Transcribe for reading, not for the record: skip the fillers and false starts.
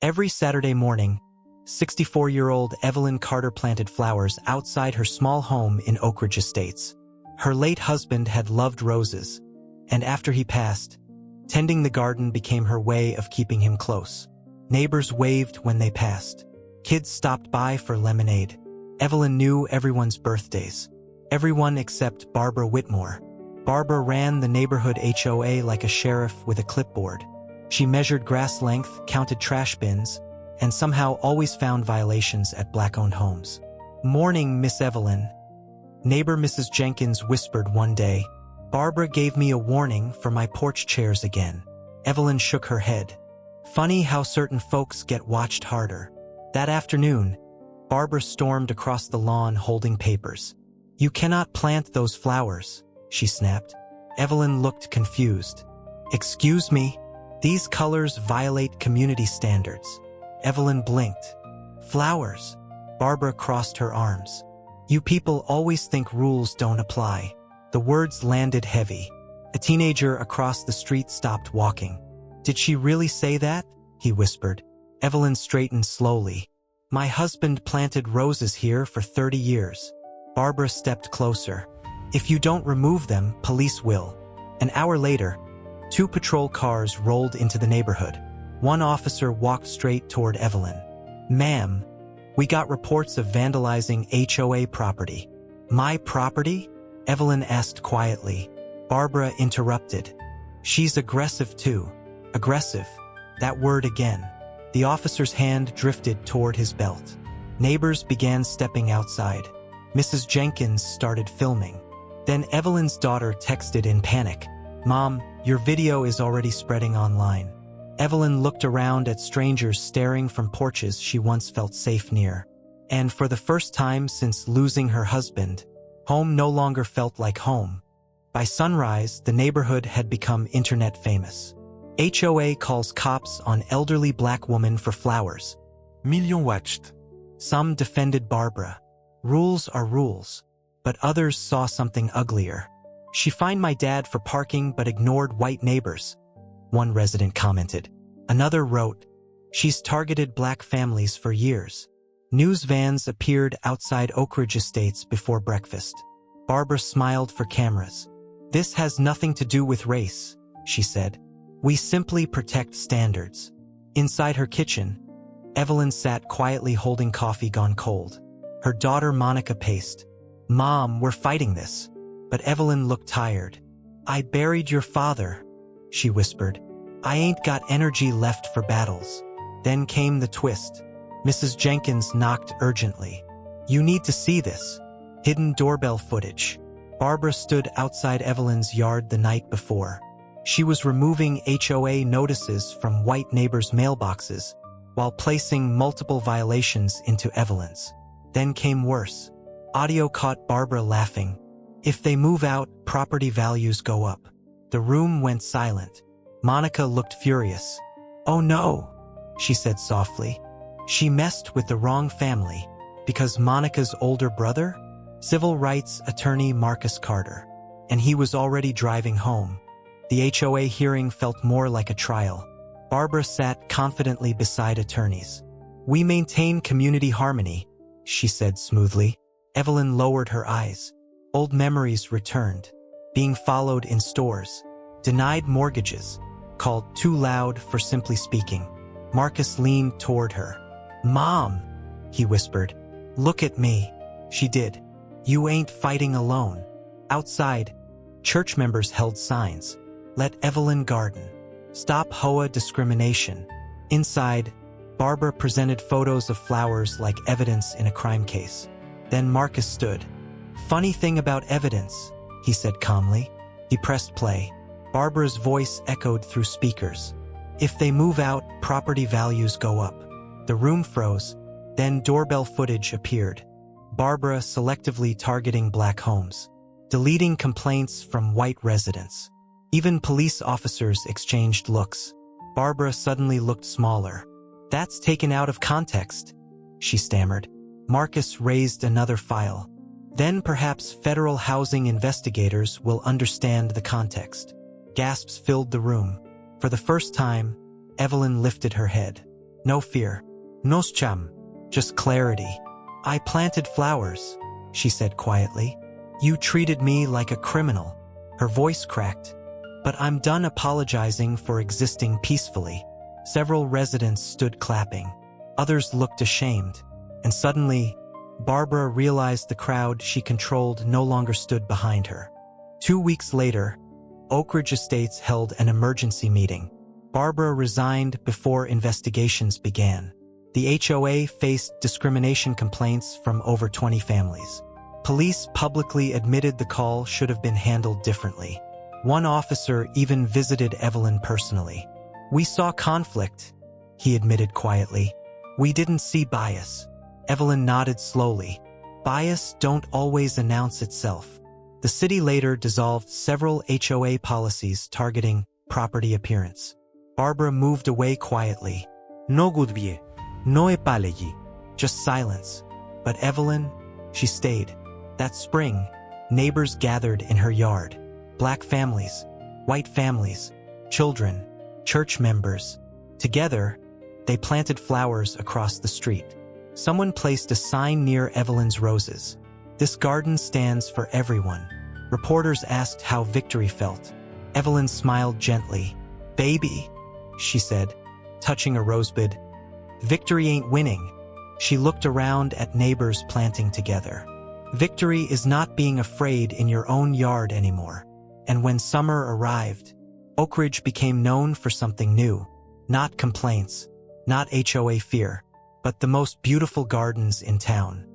Every Saturday morning, 64-year-old Evelyn Carter planted flowers outside her small home in Oak Ridge Estates. Her late husband had loved roses, and after he passed, tending the garden became her way of keeping him close. Neighbors waved when they passed. Kids stopped by for lemonade. Evelyn knew everyone's birthdays. Everyone except Barbara Whitmore. Barbara ran the neighborhood HOA like a sheriff with a clipboard. She measured grass length, counted trash bins, and somehow always found violations at black-owned homes. "Morning, Miss Evelyn," neighbor Mrs. Jenkins whispered one day. "Barbara gave me a warning for my porch chairs again." Evelyn shook her head. Funny how certain folks get watched harder. That afternoon, Barbara stormed across the lawn holding papers. "You cannot plant those flowers," she snapped. Evelyn looked confused. "Excuse me? These colors violate community standards." Evelyn blinked. "Flowers?" Barbara crossed her arms. "You people always think rules don't apply." The words landed heavy. A teenager across the street stopped walking. "Did she really say that?" he whispered. Evelyn straightened slowly. "My husband planted roses here for 30 years. Barbara stepped closer. "If you don't remove them, police will." An hour later, 2 patrol cars rolled into the neighborhood. One officer walked straight toward Evelyn. "Ma'am, we got reports of vandalizing HOA property." "My property?" Evelyn asked quietly. Barbara interrupted. "She's aggressive too." Aggressive. That word again. The officer's hand drifted toward his belt. Neighbors began stepping outside. Mrs. Jenkins started filming. Then Evelyn's daughter texted in panic. "Mom, your video is already spreading online." Evelyn looked around at strangers staring from porches she once felt safe near. And for the first time since losing her husband, home no longer felt like home. By sunrise, the neighborhood had become internet famous. HOA calls cops on elderly black woman for flowers. Million watched. Some defended Barbara. Rules are rules. But others saw something uglier. "She fined my dad for parking but ignored white neighbors," one resident commented. Another wrote, "She's targeted black families for years." News vans appeared outside Oak Ridge Estates before breakfast. Barbara smiled for cameras. "This has nothing to do with race," she said. "We simply protect standards." Inside her kitchen, Evelyn sat quietly holding coffee gone cold. Her daughter Monica paced. "Mom, we're fighting this." But Evelyn looked tired. "I buried your father," she whispered. "I ain't got energy left for battles." Then came the twist. Mrs. Jenkins knocked urgently. "You need to see this." Hidden doorbell footage. Barbara stood outside Evelyn's yard the night before. She was removing HOA notices from white neighbors' mailboxes while placing multiple violations into Evelyn's. Then came worse. Audio caught Barbara laughing. "If they move out, property values go up." The room went silent. Monica looked furious. "Oh no," she said softly. She messed with the wrong family. Because Monica's older brother? Civil rights attorney Marcus Carter. And he was already driving home. The HOA hearing felt more like a trial. Barbara sat confidently beside attorneys. "We maintain community harmony," she said smoothly. Evelyn lowered her eyes. Old memories returned. Being followed in stores. Denied mortgages. Called too loud for simply speaking. Marcus leaned toward her. "Mom," he whispered. "Look at me." She did. "You ain't fighting alone." Outside, church members held signs. "Let Evelyn garden." "Stop HOA discrimination." Inside, Barbara presented photos of flowers like evidence in a crime case. Then Marcus stood. "Funny thing about evidence," he said calmly. He pressed play. Barbara's voice echoed through speakers. "If they move out, property values go up." The room froze. Then doorbell footage appeared. Barbara selectively targeting black homes. Deleting complaints from white residents. Even police officers exchanged looks. Barbara suddenly looked smaller. "That's taken out of context," she stammered. Marcus raised another file. "Then perhaps federal housing investigators will understand the context." Gasps filled the room. For the first time, Evelyn lifted her head. No fear. No scham. Just clarity. I planted flowers, she said quietly. You treated me like a criminal. Her voice cracked. But I'm done apologizing for existing peacefully. Several residents stood clapping. Others looked ashamed. And suddenly, Barbara realized the crowd she controlled no longer stood behind her. 2 weeks later, Oak Ridge Estates held an emergency meeting. Barbara resigned before investigations began. The HOA faced discrimination complaints from over 20 families. Police publicly admitted the call should have been handled differently. One officer even visited Evelyn personally. We saw conflict, he admitted quietly. We didn't see bias. Evelyn nodded slowly. Bias don't always announce itself. The city later dissolved several HOA policies targeting property appearance. Barbara moved away quietly. No goodbye. No epalegi. Just silence. But Evelyn, she stayed. That spring, neighbors gathered in her yard. Black families, white families, children, church members. Together, they planted flowers across the street. Someone placed a sign near Evelyn's roses. This garden stands for everyone. Reporters asked how Victory felt. Evelyn smiled gently. Baby, she said, touching a rosebud. Victory ain't winning. She looked around at neighbors planting together. Victory is not being afraid in your own yard anymore. And when summer arrived, Oak Ridge became known for something new. Not complaints, not HOA fear, but the most beautiful gardens in town.